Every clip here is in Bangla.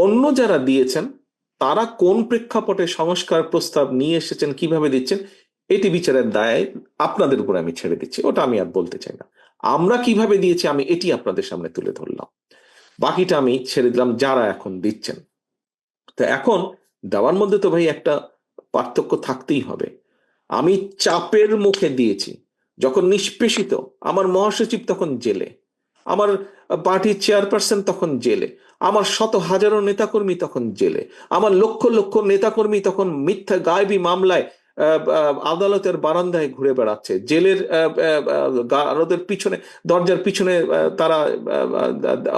অন্য যারা দিয়েছেন তারা কোন প্রেক্ষাপটে সংস্কার প্রস্তাব নিয়ে এসেছেন, কিভাবে দিচ্ছেন, এটি বিচারের দায় আপনাদের উপর আমি ছেড়ে দিচ্ছি, ওটা আমি আর বলতে চাই না। আমরা কিভাবে দিয়েছি আমি এটি আপনাদের সামনে তুলে ধরলাম, বাকিটা আমি ছেড়ে দিলাম যারা এখন দিচ্ছেন। তো এখন দেওয়ার মধ্যে তো ভাই একটা পার্থক্য থাকতেই হবে। আমি চাপের মুখে দিয়েছি, যখন নিষ্পেষিত, আমার মহাসচিব তখন জেলে, আমার পার্টির চেয়ারপারসন তখন জেলে, আমার শত হাজারো নেতাকর্মী তখন জেলে, আমার লক্ষ লক্ষ নেতাকর্মী তখন মিথ্যা গায়েবী মামলায় আদালতের বারান্দায় ঘুরে বেড়াচ্ছে, জেলের গারদের পিছনে, দরজার পিছনে তারা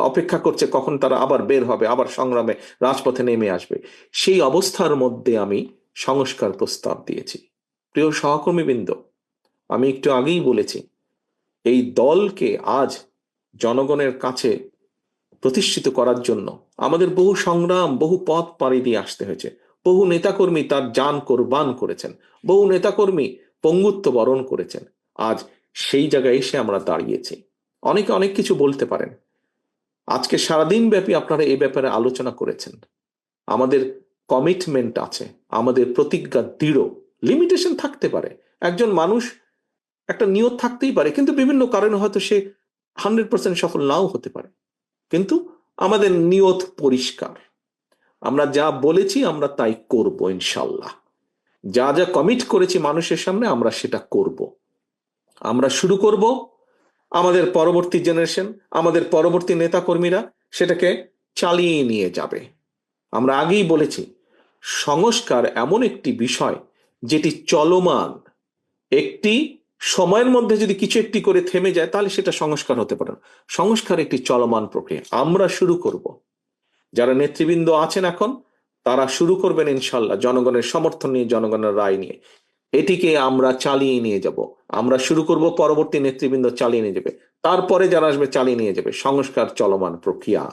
অপেক্ষা করছে কখন তারা আবার বের হবে, আবার সংগ্রামে রাজপথে নেমে আসবে। সেই অবস্থার মধ্যে আমি সংস্কার প্রস্তাব দিয়েছি। প্রিয় সহকর্মীবৃন্দ, আমি একটু আগেই বলেছি, এই দলকে আজ জনগণের কাছে প্রতিষ্ঠিত করার জন্য আমাদের বহু সংগ্রাম, বহু পথ পাড়ি দিয়ে আসতে হয়েছে। বহু নেতাকর্মী তার জান কোরবান করেছেন, বহু নেতাকর্মী পঙ্গুত্ব বরণ করেছেন। আজ সেই জায়গায় এসে আমরা দাঁড়িয়েছি। অনেকে অনেক কিছু বলতে পারেন, আজকে সারাদিন ব্যাপী আপনারা এই ব্যাপারে আলোচনা করেছেন। আমাদের কমিটমেন্ট আছে, আমাদের প্রতিজ্ঞা দৃঢ়। লিমিটেশন থাকতে পারে, একজন মানুষ একটা নিয়ত থাকতেই পারে, কিন্তু বিভিন্ন কারণে হয়তো সে 100% সফল নাও হতে পারে, কিন্তু আমাদের নিয়ত পরিষ্কার। আমরা যা বলেছি আমরা তাই করব ইনশাল্লাহ। যা যা কমিট করেছি মানুষের সামনে আমরা সেটা করব। আমরা শুরু করব, আমাদের পরবর্তী জেনারেশন, আমাদের পরবর্তী নেতাকর্মীরা সেটাকে চালিয়ে নিয়ে যাবে। আমরা আগেই বলেছি, সংস্কার এমন একটি বিষয় যেটি চলমান। একটি সময়ের মধ্যে যদি কিছু একটি করে থেমে যায় তাহলে সেটা সংস্কার হতে পারে না। সংস্কার একটি চলমান প্রক্রিয়া। আমরা শুরু করব, যারা নেতৃবৃন্দ আছেন এখন তারা শুরু করবেন ইনশাল্লাহ, জনগণের সমর্থন নিয়ে, জনগণের রায় নিয়ে। এটিকে আমরা চালিয়ে নিয়ে যাব। আমরা শুরু করব, পরবর্তী নেতৃবৃন্দ চালিয়ে নিয়ে যাবে, তারপরে যারা আসবে চালিয়ে নিয়ে যাবে। সংস্কার চলমান প্রক্রিয়া।